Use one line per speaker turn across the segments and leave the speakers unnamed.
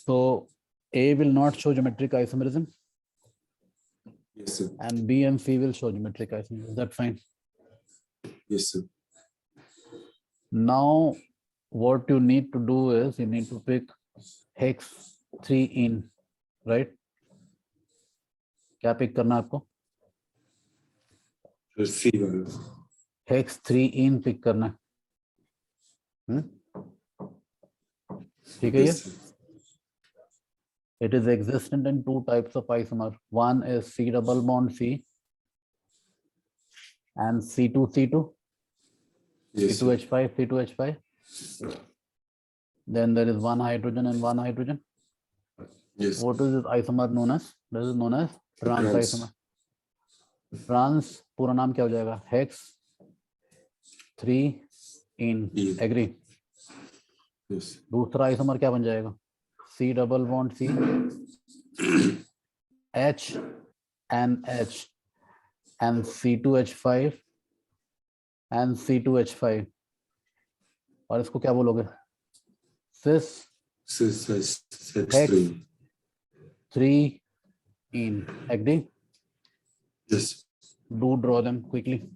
So A will not show geometric isomerism.
Yes, sir.
And B and C will show geometric isomerism. Is that fine?
Yes, sir.
Now, what you need to do is you need to pick hex 3 in, right? क्या pick करना है आपको?
C वाला.
Hex 3 इन pick करना है. ठीक है ये?
Yes, sir.
It is existent in two types of isomer. One is C double bond C and C2C2,
Yes, sir.
C2H5, C2H5. Then there is one hydrogen and one hydrogen.
Yes.
What is this isomer known as? This is known as trans
Trans.
isomer. Trans पूरा नाम क्या हो जाएगा? Hex 3 in.
In.
Agree?
Yes.
दूसरा isomer क्या बन जाएगा? C double bond C, H and H and C2H5 and C2H5. और इसको क्या बोलोगे? Cis
Hex
Hex
3.
3 in. Agree?
Yes.
Do draw them quickly.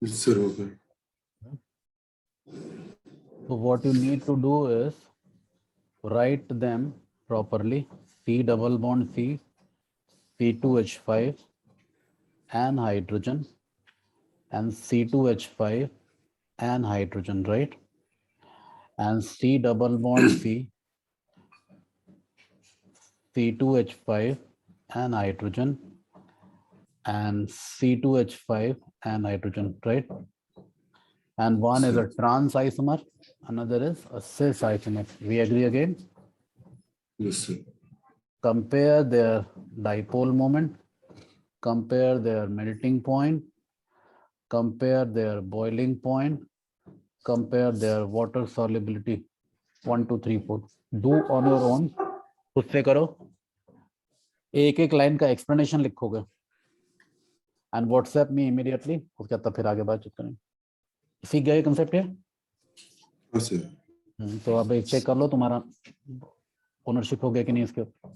Yes, sir. Okay.
So what you need to do is write them properly. C double bond C, C2H5 and hydrogen, and C2H5 and hydrogen, right? And C double bond C, C2H5 and hydrogen, and C2H5 and hydrogen, right? And one is a trans isomer, another is a cis isomer. We agree again?
Yes, sir.
Compare their dipole moment, compare their melting point, compare their boiling point, compare their water solubility. 1, 2, 3, 4. Do on your own. खुद से करो. एक एक line का explanation लिखोगे and WhatsApp में immediately. उसके बाद फिर आगे बातचीत करेंगे. सीख गए कंसेप्ट है?
हाँ सर.
तो अब एक चेक कर लो तुम्हारा ओनरशिप हो गया कि नहीं इसके ऊपर.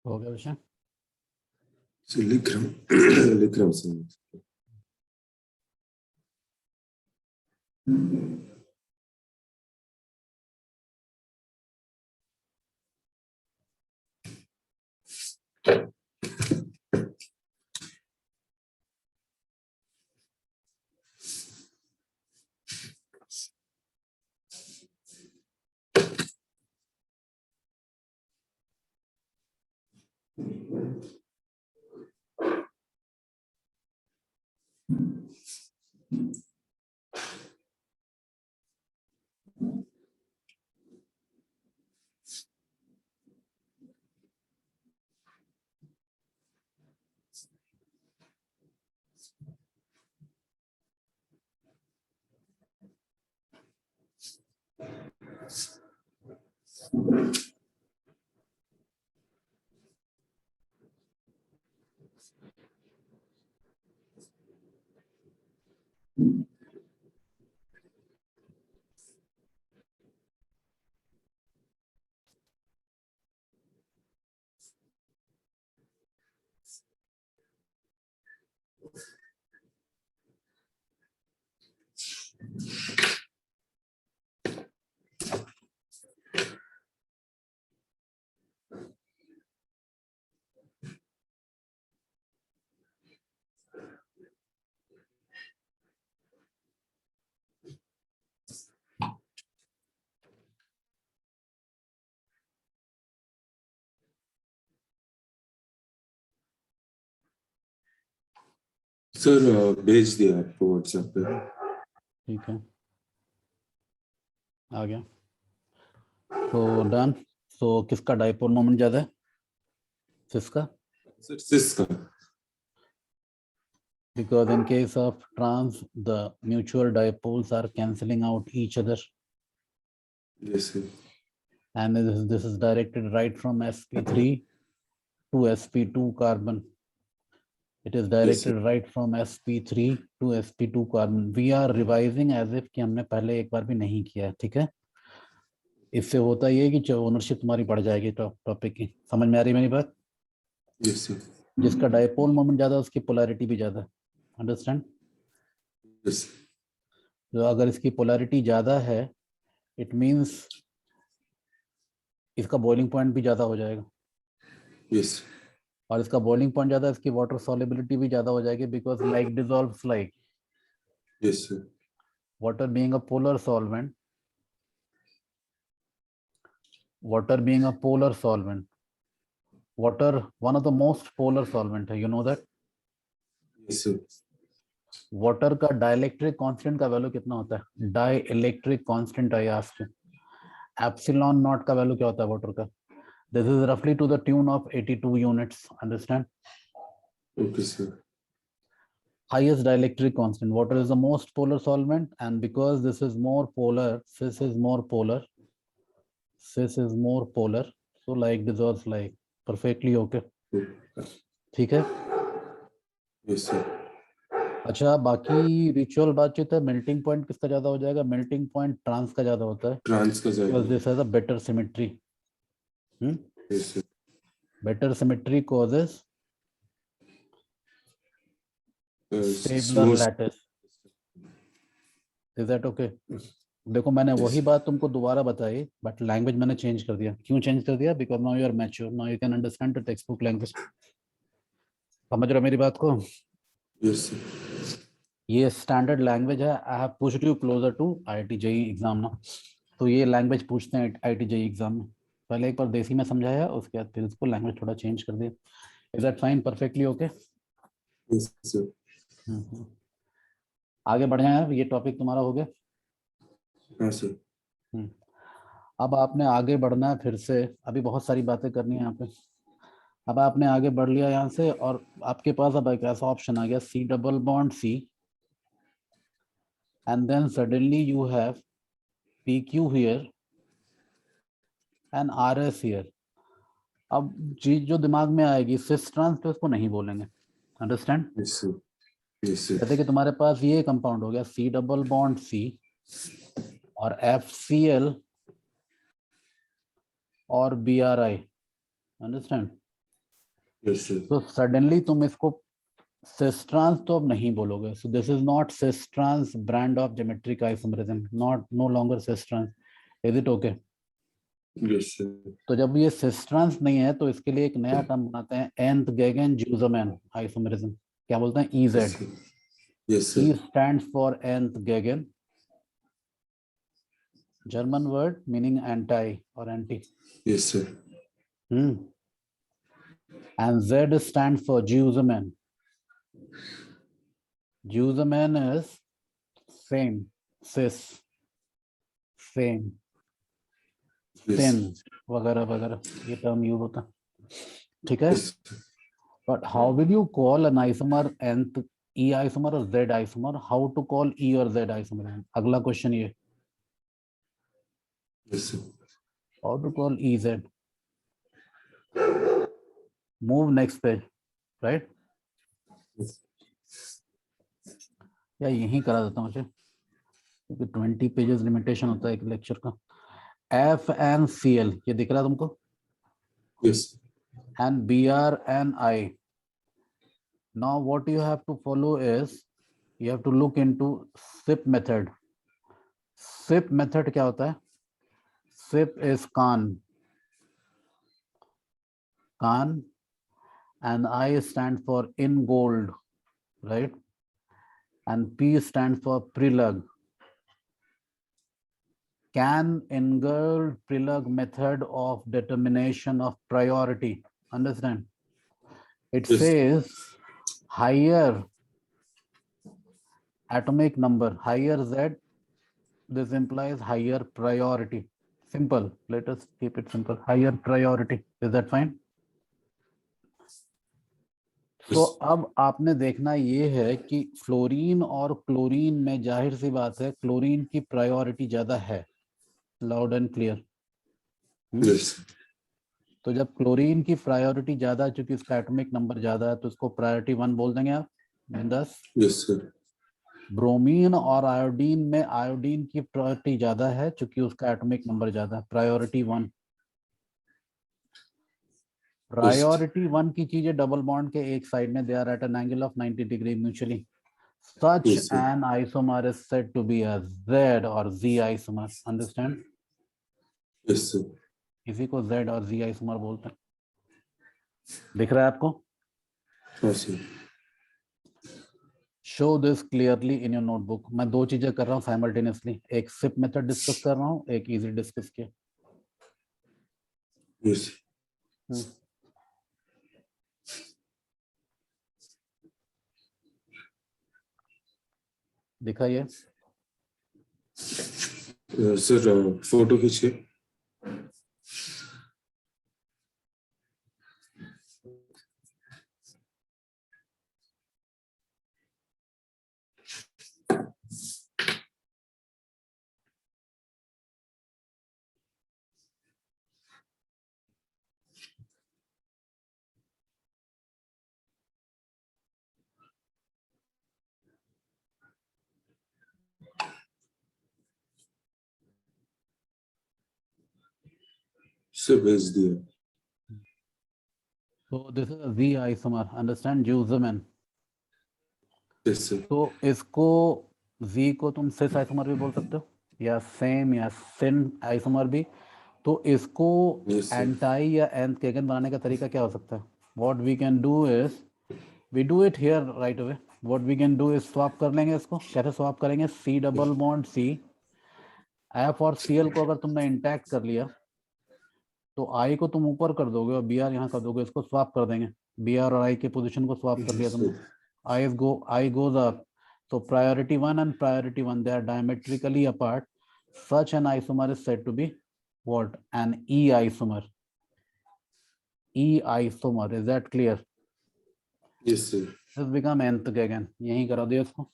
हो गया विषय?
सर लिख रहा हूँ सर। सर भेज दिया आपको व्हाट्सएप पे।
ठीक है, आ गया। तो डन। तो किसका डाइपोल मोमेंट ज्यादा है? किसका?
सर सिस का।
Because in case of trans, the mutual dipoles are cancelling out each other,
yes sir.
and this is directed right from sp3 to sp2 carbon. It is directed right from sp3 to sp2 carbon. We are revising as if कि हमने पहले एक बार भी नहीं किया है, ठीक है? इससे होता ये है कि ओनरशिप तुम्हारी बढ़ जाएगी टॉपिक की। समझ में आ रही मेरी बात?
Yes sir.
जिसका डाइपोल मोमेंट ज्यादा है उसकी पोलैरिटी भी ज्यादा है। अंडरस्टैंड?
यस।
तो अगर इसकी पोलैरिटी ज्यादा है, इट मींस इसका बॉइलिंग पॉइंट भी ज्यादा हो जाएगा।
यस।
और इसका बॉइलिंग पॉइंट ज्यादा, इसकी वाटर सॉल्युबिलिटी भी ज्यादा हो जाएगी, because like dissolves like.
Yes sir.
Water being a polar solvent, water being a polar solvent, water one of the most polar solvent है, you know that?
Yes sir.
Water का dielectric constant का value कितना होता है? Dielectric constant I ask you. Epsilon naught का value क्या होता है वाटर का? दिस इज रफली to the tune of 82 units. Understand?
Okay sir.
Highest dielectric constant. Water is the most polar solvent, and because this is more polar, cis is more polar. Cis is more polar. So like dissolves like. Perfectly okay. ठीक है?
Yes sir.
अच्छा, बाकी ritual बातचीत है। Melting point किसका ज्यादा हो जाएगा? मेल्टिंग पॉइंट ट्रांस का ज्यादा होता है,
ट्रांस का
बिकॉज
जाएगा।
This has a better symmetry.
Yes sir.
Better symmetry causes stabler
small.
Lattice. Is that okay? देखो, मैंने वही बात तुमको दोबारा बताई, बट लैंग्वेज मैंने चेंज कर दिया। क्यों चेंज कर दिया? Because now you are mature, now you can understand the text book language. समझ रहे हो मेरी बात को?
Yes sir.
ये स्टैंडर्ड लैंग्वेज है। I have pushed you closer to IIT JEE exam ना। तो ये लैंग्वेज पूछते हैं IIT JEE एग्जाम में। पहले एक बार देसी में समझाया, उसके बाद फिर इसको लैंग्वेज थोड़ा चेंज कर दिया। Is that fine? Perfectly okay?
Yes sir.
आगे बढ़ जाए, ये टॉपिक तुम्हारा हो गया।
हाँ सर।
अब आपने आगे बढ़ना है फिर से। अभी बहुत सारी बातें करनी है यहाँ पे। अब आपने आगे बढ़ लिया यहाँ से, और आपके पास अब एक ऐसा ऑप्शन आ गया, C double bond C, and then suddenly you have PQ here, and RS here. अब चीज जो दिमाग में आएगी सिस ट्रांस तो इसको नहीं बोलेंगे, understand?
Yes, sir. Yes, sir.
जैसे कि तुम्हारे पास ये कंपाउंड हो गया C डबल बॉन्ड C और FCl और BRI, अंडरस्टैंड?
Yes, sir.
तो सडनली तुम इसको सिस ट्रांस तो अब नहीं बोलोगे, so this is not cis trans brand of geometric isomerism, not no longer cis trans, is it okay?
Yes, sir.
तो जब ये सिस ट्रांस नहीं है तो इसके लिए एक नया टर्म बनाते हैं, nth गेगन ज्यूजरमैन आइसोमरिज्म, क्या बोलते हैं? EZ.
Yes, sir. Yes, sir.
E stands for nth गेगन, German word meaning anti or anti.
Yes, sir.
And Z stands for Jewsman. Jewsman is same, cis, same,
Yes.
thin, वगैरह वगैरह ये term use होता है, ठीक है?
Yes, sir.
But how will you call an isomer nth E isomer or Z isomer? How to call E or Z isomer? अगला question ये,
Yes, sir.
how to call EZ? Move next page, right?
Yes.
या यहीं करा देता हूँ मुझे, क्योंकि 20 pages limitation होता है एक लेक्चर का. FnCl ये दिख रहा है तुमको?
Yes.
And BrNI. Now what you have to follow is you have to look into SIP method. SIP method क्या होता है? SIP is Can, and I stand for in gold, right? And P stands for Prilug. Can Ingold Prilug method of determination of priority. Understand? It
Yes.
says higher atomic number, higher Z, this implies higher priority. Simple. Let us keep it simple. Higher priority. Is that fine? तो अब आपने देखना ये है कि fluorine और chlorine में जाहिर सी बात है क्लोरीन की प्रायोरिटी ज्यादा है, लाउड एंड क्लियर.
Yes.
तो जब क्लोरीन की प्रायोरिटी ज्यादा है, चूंकि उसका एटॉमिक नंबर ज्यादा है, तो उसको प्रायोरिटी 1 बोल देंगे आप, बिंदास.
Yes, sir.
ब्रोमीन और आयोडीन में आयोडीन की प्रायोरिटी ज्यादा है, चूंकि उसका एटॉमिक नंबर ज्यादा है, प्रायोरिटी 1. प्रायोरिटी 1 की चीजें डबल बॉन्ड के एक साइड में, they are at an angle of 90 degree mutually. Such
Yes, sir.
an isomer is said to be a Z or Z isomer. Understand?
Yes, sir.
इसी को Z और Z isomer बोलते हैं. दिख रहा है आपको?
Yes, sir.
Show this clearly in your notebook. मैं दो चीजें कर रहा हूँ simultaneously. एक SIP मेथड डिस्कस कर रहा हूँ, एक इजी डिस्कस किया.
Yes.
दिखा ये?
Sir, photo खींचिए. Sir, भेज दिया.
So this is a Z isomer. Understand? Jewsman.
Yes, sir.
तो इसको Z को तुम सिस आइसोमर भी बोल सकते हो, या सेम या सिन आइसोमर भी. तो इसको
Yes, sir.
एंटाई या nth केगन बनाने का तरीका क्या हो सकता है? What we can do is we do it here right away. What we can do is swap कर लेंगे इसको. कैसे स्वैप करेंगे? C double bond C, F और Cl को अगर तुमने इंटैक्ट कर लिया तो I को तुम ऊपर कर दोगे और Br यहाँ कर दोगे, इसको स्वैप कर देंगे. Br और I के पोजीशन को स्वैप कर लिया
Yes,
तुमने.
sir.
I goes up. So priority 1 and priority 1, they are diametrically apart. Such an isomer is said to be what? An E isomer. E isomer. Is that clear?
Yes, sir.
This become nth again. यहीं करा दिया इसको.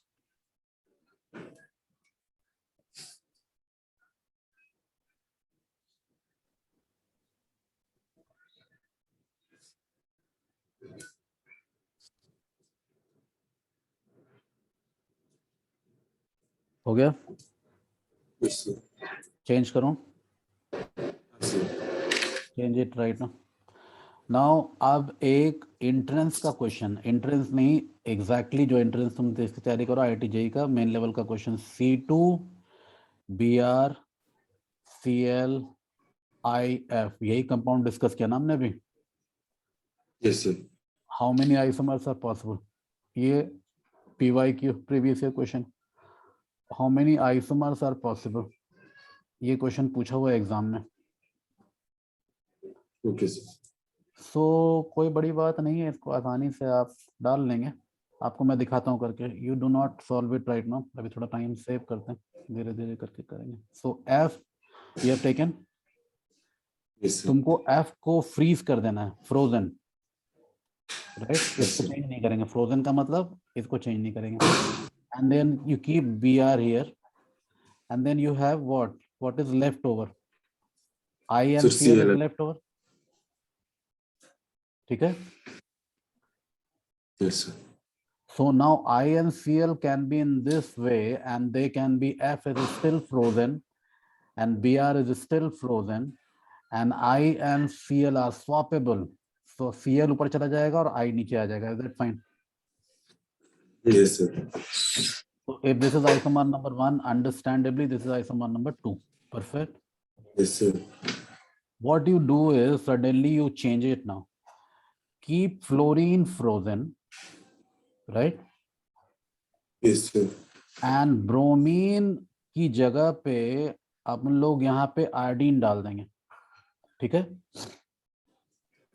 हो गया?
Yes, sir.
Change करूं?
Yes, sir.
Change it right ना। Now अब एक एंट्रेंस का क्वेश्चन, एंट्रेंस नहीं एग्जैक्टली जो एंट्रेंस तुम इसकी तैयारी करो IIT JEE का मेन लेवल का question, C2 BR CL IF, यही कंपाउंड डिस्कस किया ना हमने अभी।
Yes, sir.
How many isomers are possible, ये PYQ previous year question, how many isomers are possible, ये क्वेश्चन पूछा हुआ है एग्जाम में।
Okay, sir.
सो कोई बड़ी बात नहीं है, इसको आसानी से आप डाल लेंगे। आपको मैं दिखाता हूँ करके, you do not solve it right now, अभी थोड़ा टाइम सेव करते हैं, धीरे धीरे करके करेंगे। So F you have taken,
Yes, sir.
तुमको F को फ्रीज कर देना है, फ्रोजन, राइट?
Yes,
इसको
sir.
चेंज नहीं करेंगे, फ्रोजन का मतलब इसको चेंज नहीं करेंगे। And then you keep BR here, and then you have what is left over, I and
So
CL इज
CL.
लेफ्ट ओवर, ठीक है?
Yes, sir.
So now I and CL can be in this way, and they can be, F is still frozen and BR is still frozen, and I and CL are swappable. So CL ऊपर चला जाएगा और I नीचे आ जाएगा. Is that fine?
Yes, sir.
So if this is isomer number 1, understandably this is isomer number 2. Perfect.
Yes, sir.
What you do is suddenly you change it now. Keep fluorine frozen, right?
Yes, sir.
And bromine की जगह पे अपन लोग यहाँ पे iodine डाल देंगे, ठीक है?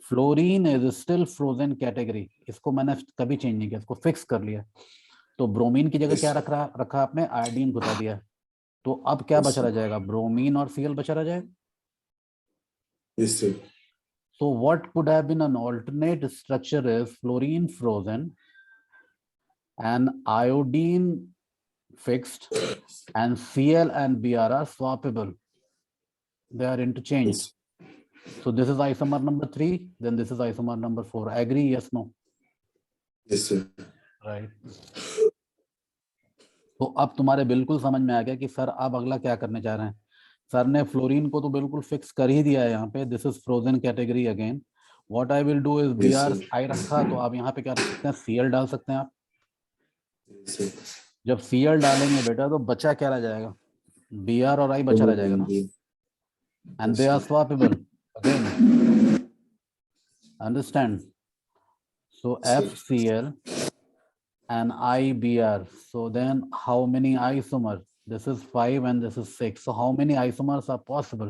Fluorine is still frozen category, इसको मैंने कभी चेंज नहीं किया, इसको फिक्स कर लिया। तो ब्रोमीन की जगह
Yes,
क्या
sir.
रखा आपने, आयोडीन घुसा दिया। तो अब क्या
Yes,
बचा रह
sir.
जाएगा, ब्रोमीन और Cl बचा रह जाएगा।
Yes, sir.
So what could have been an alternate structure is fluorine frozen and iodine fixed, and Cl and Br are swappable, they are interchanged.
Yes.
So this is isomer number 3, then this is isomer number 4. Agree? Yes, no?
Yes, sir.
Right. तो अब तुम्हारे बिल्कुल समझ में आ गया कि sir अब अगला क्या करने जा रहे हैं। सर ने फ्लोरीन को तो बिल्कुल फिक्स कर ही दिया है यहाँ पे, this is frozen category again. What I will do is BR आई रखा, तो आप यहाँ पे क्या रख सकते हैं, Cl डाल सकते हैं आप।
Yes, sir.
जब Cl डालेंगे बेटा तो बचा क्या रह जाएगा, BR और I बचा रह जाएगा ना, and they are swappable again, understand? So FCl and IBR. So then how many isomers? This is 5 and this is 6. So how many isomers are possible?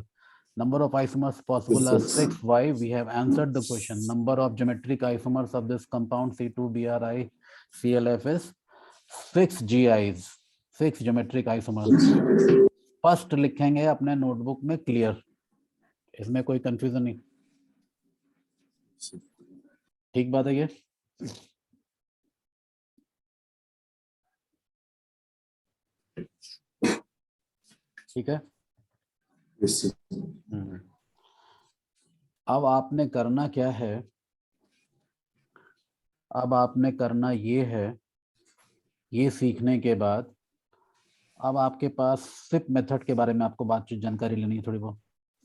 Number of isomers possible are 6. Why? We have answered the question. Number of geometric isomers of this compound C2BRI CLF is 6 GIs, 6 geometric isomers. First लिखेंगे अपने notebook में, clear, इसमें कोई confusion नहीं, ठीक बात है ये? ठीक है।
Yes, sir.
अब आपने करना क्या है, अब आपने करना ये है, ये सीखने के बाद अब आपके पास सिप मेथड के बारे में आपको बातचीत जानकारी लेनी है थोड़ी बहुत।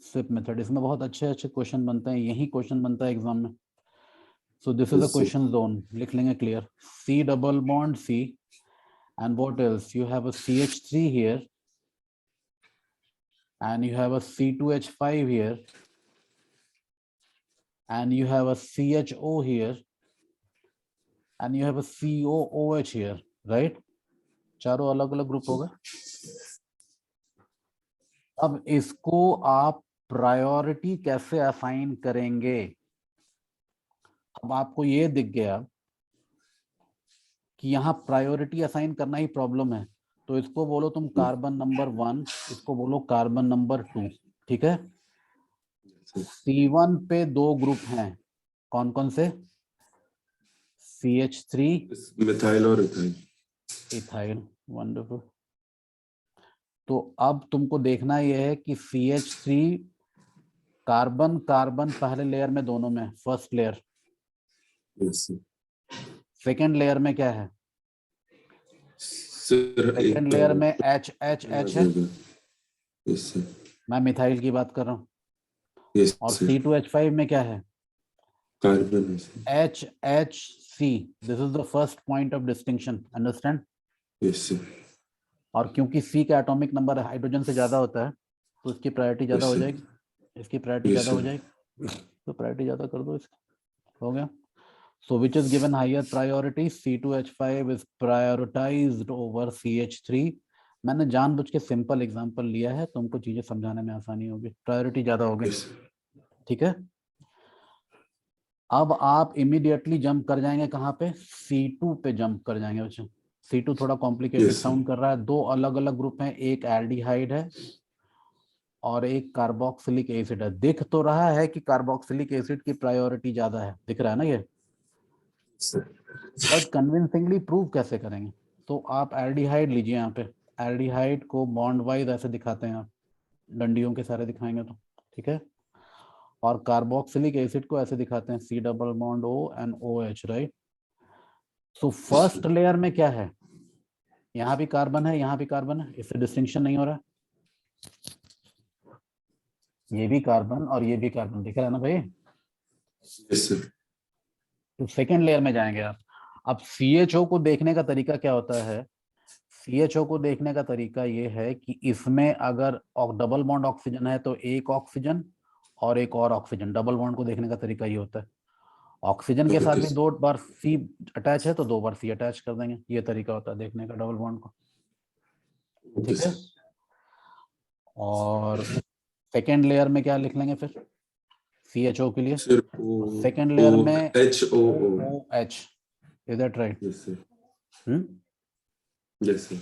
सिप मेथड, इसमें बहुत अच्छे अच्छे क्वेश्चन बनते हैं, यही क्वेश्चन बनता है एग्जाम में। सो this is a question zone, लिख लेंगे clear, C double bond C, and what else, you have a CH3 here, and you have a C2H5 here, and you have a CHO here, and you have a COOH here, right? चारों अलग अलग group हो गए। अब इसको आप priority कैसे assign करेंगे, अब आपको ये दिख गया कि यहाँ प्रायोरिटी असाइन करना ही प्रॉब्लम है, तो इसको बोलो तुम कार्बन नंबर 1, इसको बोलो कार्बन नंबर 2, ठीक है? C1 पे 2 ग्रुप हैं, कौन कौन से, CH3
मिथाइल और इथाइल।
Ethyl, wonderful. तो अब तुमको देखना यह है कि CH3 कार्बन कार्बन पहले लेयर में, दोनों में, first layer,
Yes, sir.
Second layer में क्या है,
सर
सेकेंड लेयर में H H H है,
यस सर,
मैं मिथाइल की बात कर रहा हूँ।
यस
और
सर,
C2H5 में क्या है?
कार्बन है sir,
HHC. This is the first point of distinction. Understand?
Yes sir,
और क्योंकि C का एटॉमिक नंबर हाइड्रोजन से ज्यादा होता है तो इसकी प्रायोरिटी ज्यादा
यस
हो
सर,
जाएगी, इसकी प्रायोरिटी
यस
ज्यादा हो
सर,
जाएगी, तो प्रायोरिटी ज्यादा कर दो इसकी, हो गया। So which is given higher priority? C2H5 is prioritized over CH3. मैंने जानबूझ के सिंपल एग्जांपल लिया है, तुमको चीजें समझाने में आसानी होगी, प्रायोरिटी ज्यादा होगी,
यस
ठीक है। अब आप इमीडिएटली जंप कर जाएंगे कहाँ पे? C2 पे जंप कर जाएंगे बच्चे। C2 थोड़ा कॉम्प्लिकेटेड
यस
साउंड कर रहा है, दो अलग अलग ग्रुप हैं, एक एल्डिहाइड है और एक कार्बोक्सिलिक एसिड है। दिख तो रहा है कि कार्बोक्सिलिक एसिड की प्रायोरिटी ज्यादा है, दिख रहा है ना ये,
सर,
बट कन्विंसिंगली प्रूव कैसे करेंगे? तो आप एल्डिहाइड लीजिए, यहाँ पे एल्डिहाइड को बॉन्ड वाइज ऐसे दिखाते हैं आप, डंडियों के सारे दिखाएंगे तो, ठीक है। और कार्बोक्सिलिक एसिड को ऐसे दिखाते हैं, C double bond O and OH, right. So first layer में क्या है? यहाँ भी कार्बन है, यहाँ भी कार्बन है, इससे डिस्टिंक्शन नहीं हो रहा। ये भी कार्बन और ये भी कार्बन, दिख रहा है ना भाई।
यस सर,
तो सेकेंड लेयर में जाएंगे आप। अब CHO को देखने का तरीका क्या होता है? CHO को देखने का तरीका ये है कि इसमें अगर डबल बॉन्ड ऑक्सीजन है तो एक ऑक्सीजन और एक और ऑक्सीजन, डबल बॉन्ड को देखने का तरीका ये होता है। ऑक्सीजन के साथ
ओके
भी
सर,
2 बार C अटैच है तो 2 बार C अटैच कर देंगे, ये तरीका होता है देखने का डबल बॉन्ड को,
ओके
ठीक है।
सर,
और सेकेंड लेयर में क्या लिख लेंगे फिर CHO के लिए?
सर
सेकेंड
O
लेयर में
H O O,
OH, is that right?
Yes sir, yes sir,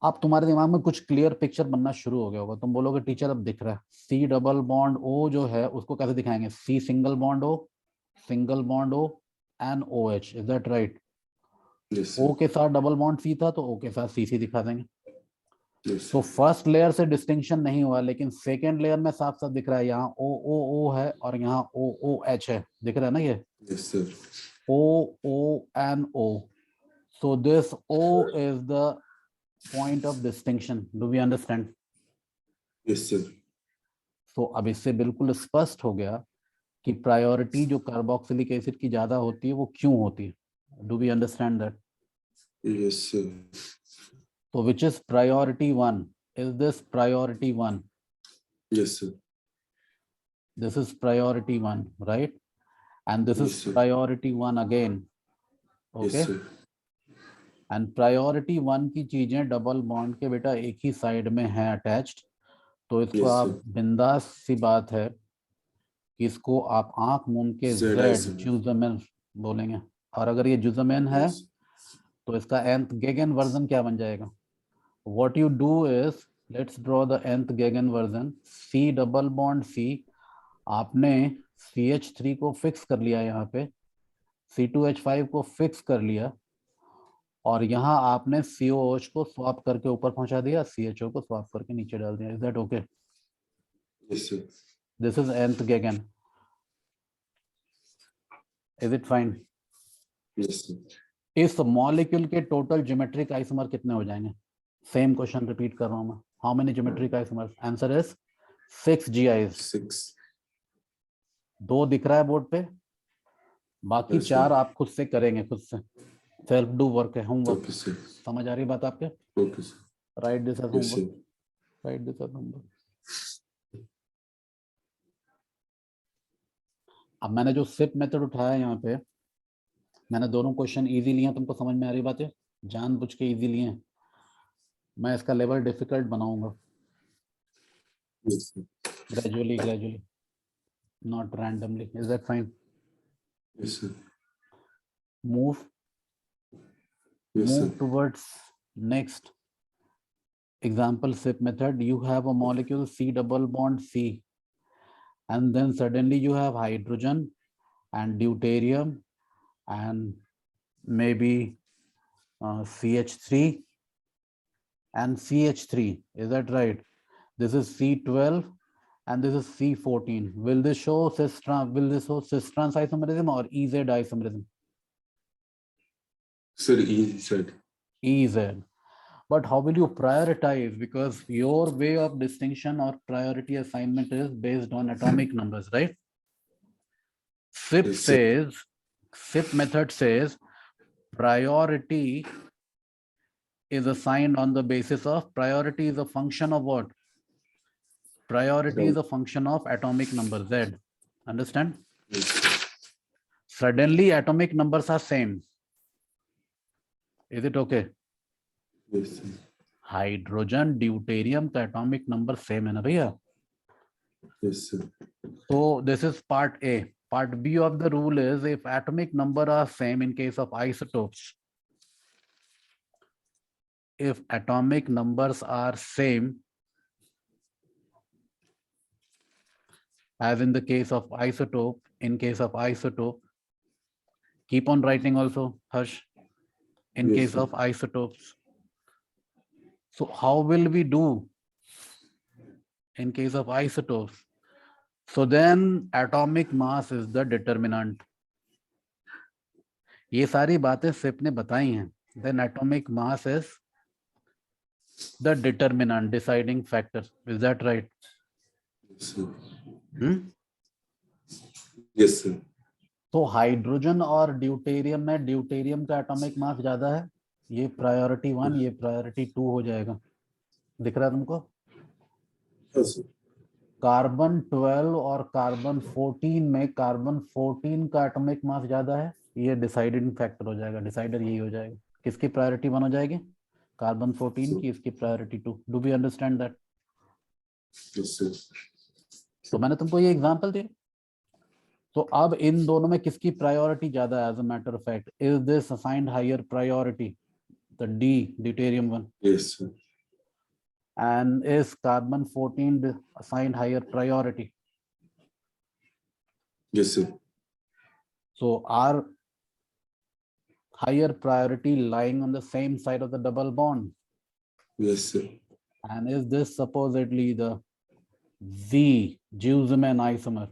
आप, तुम्हारे दिमाग में कुछ क्लियर पिक्चर बनना शुरू हो गया होगा, तुम बोलोगे टीचर अब दिख रहा है। C डबल बॉन्ड O जो है उसको कैसे दिखाएंगे? C single bond O, single bond O and OH, is that right?
Yes
O
sir,
के साथ डबल बॉन्ड C था तो O के साथ CC दिखा देंगे।
यस
तो
सर,
फर्स्ट लेयर से डिस्टिंक्शन नहीं हुआ, लेकिन सेकेंड लेयर में साफ साफ दिख रहा है, यहाँ OOO है और यहाँ OOH है, दिख रहा है ना ये,
yes sir,
O and O. So this O is the point of distinction. Do we understand?
Yes sir,
तो अब इससे बिल्कुल स्पष्ट हो गया कि प्रायोरिटी जो कार्बोक्सिलिक एसिड की ज्यादा होती है वो क्यों होती है। Do we understand that?
Yes sir,
तो which is priority 1? Is this priority 1?
Yes sir,
This is priority 1, right? And this is
Yes, sir.
priority 1 again, okay?
Yes sir,
And priority 1 की चीजें डबल बॉन्ड के बेटा एक ही side में है attached, तो इसको
Yes,
आप,
sir.
बिंदास सी बात है कि इसको आप आंख मूंद के
Z
Z
isomer.
जुजमेन बोलेंगे। और अगर ये जुजमेन है
Yes.
तो इसका nth गेगन वर्जन क्या बन जाएगा? What you do is, let's draw the nth गेगन version, C double bond C, आपने CH3 को फिक्स कर लिया, यहाँ पे C2H5 को फिक्स कर लिया और यहाँ आपने COH को स्वैप करके ऊपर पहुंचा दिया, CHO को स्वैप करके नीचे डाल दिया। Is that okay?
Yes, sir.
This is nth गेगन, is it fine?
Yes, sir.
इस मॉलिक्यूल के टोटल ज्योमेट्रिक आइसोमर कितने हो जाएंगे? सेम क्वेश्चन रिपीट कर रहा हूं मैं, how many geometric isomers? Answer is 6 GIs।
6.
2 दिख रहा है बोर्ड पे, बाकी
Yes,
4
sir.
आप खुद से करेंगे, खुद से सेल्फ डू वर्क है, होमवर्क।
Okay, sir.
समझ आ रही बात आपके?
Okay, sir.
Right this as
Yes,
homework,
sir.
Right this as homework. अब मैंने जो सिप मेथड उठाया यहाँ पे, मैंने दोनों क्वेश्चन इजी लिए, तुमको समझ में आ रही बात है? जानबूझ के इजी लिए, मैं इसका लेवल डिफिकल्ट बनाऊंगा
Yes, sir.
gradually, not randomly. Is that fine?
Yes, sir.
Move
Yes, sir.
towards next example SIP method. You have a molecule C double bond C, and then suddenly you have hydrogen and deuterium and maybe CH3 and CH3. Is that right? This is C12 and this is C14. Will this show cis trans isomerism or EZ isomerism?
Sir, easy, sir.
EZ. But how will you prioritize? Because your way of distinction or priority assignment is based on atomic numbers, right? SIP
Yes, sir.
says, SIP method says priority is assigned on the basis of priority is a function of what? Priority is a function of atomic number Z. Understand?
Yes, sir.
Suddenly atomic numbers are same. Is it okay?
Yes, sir.
Hydrogen deuterium का atomic number same है ना भैया.
Yes, sir.
So this is part A. Part B of the rule is if atomic number are same in case of isotopes. If atomic numbers are same as in the case of isotope, in case of isotope, keep on writing also, Harsh, in
Yes,
case
sir.
of isotopes. So how will we do in case of isotopes? So then atomic mass is the determinant. ये सारी बातें SIP ने बताई हैं. Then atomic mass is the determinant, deciding factor. Is that right?
Yes, sir.
Hmm?
Yes, sir.
तो hydrogen और deuterium में deuterium का एटॉमिक मास ज्यादा है. ये प्रायोरिटी 1, ये प्रायोरिटी 2 हो जाएगा. दिख रहा है तुमको?
Yes, sir.
कार्बन 12 और कार्बन 14 में कार्बन 14 का एटॉमिक मास ज्यादा है. ये डिसाइडिंग फैक्टर हो जाएगा. डिसाइडर यही हो जाएगा. किसकी प्रायोरिटी 1 हो जाएगी? कार्बन 14 की. इसकी priority 2. Do we understand that?
Yes, sir.
तो मैंने तुमको ये एग्जांपल दिया. तो अब इन दोनों में किसकी प्रायोरिटी ज्यादा है? As a matter of fact, is this assigned higher priority? The D, deuterium 1.
Yes, sir.
And is carbon 14 assigned higher priority?
Yes, sir.
So are higher priority lying on the same side of the double bond?
Yes, sir.
And is this supposedly the Z Guzman isomer?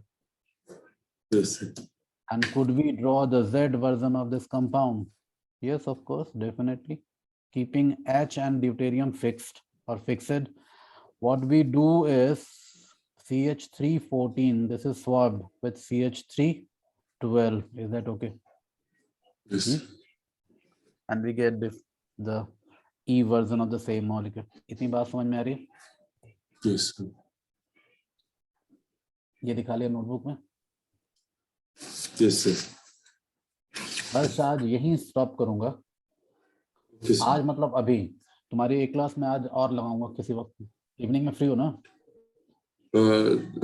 Yes, sir.
And could we draw the Z version of this compound? Yes, of course, definitely. Keeping H and deuterium fixed or fixed, what we do is CH314, this is swapped with CH312. Is that okay?
Yes.
And we get the E version of the same molecule. इतनी बात समझ में आ रही है?
Yes, sir.
ये दिखा लिया notebook में.
Yes, sir.
बस आज यही स्टॉप करूंगा.
Yes, sir.
आज मतलब अभी तुम्हारी एक क्लास में आज और लगाऊंगा किसी वक्त. इवनिंग में फ्री हो ना?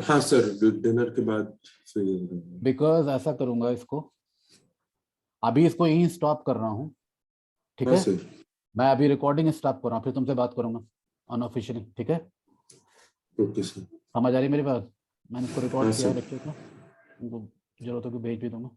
हाँ सर, डिनर के बाद फ्री हो जाऊंगा.
बिकॉज ऐसा करूंगा, इसको अभी इसको यही स्टॉप कर रहा हूँ. ठीक
हाँ
है?
सर.
मैं अभी रिकॉर्डिंग स्टॉप कर रहा हूँ, फिर तुमसे बात करूंगा अनऑफिशियली. ठीक है?
Okay sir.
समझ आ रही मेरी बात? मैंने इसको रिकॉर्ड
हाँ,
किया
सर.
लेक्चर को. तुमको जरूरत होगी भेज भी दूंगा.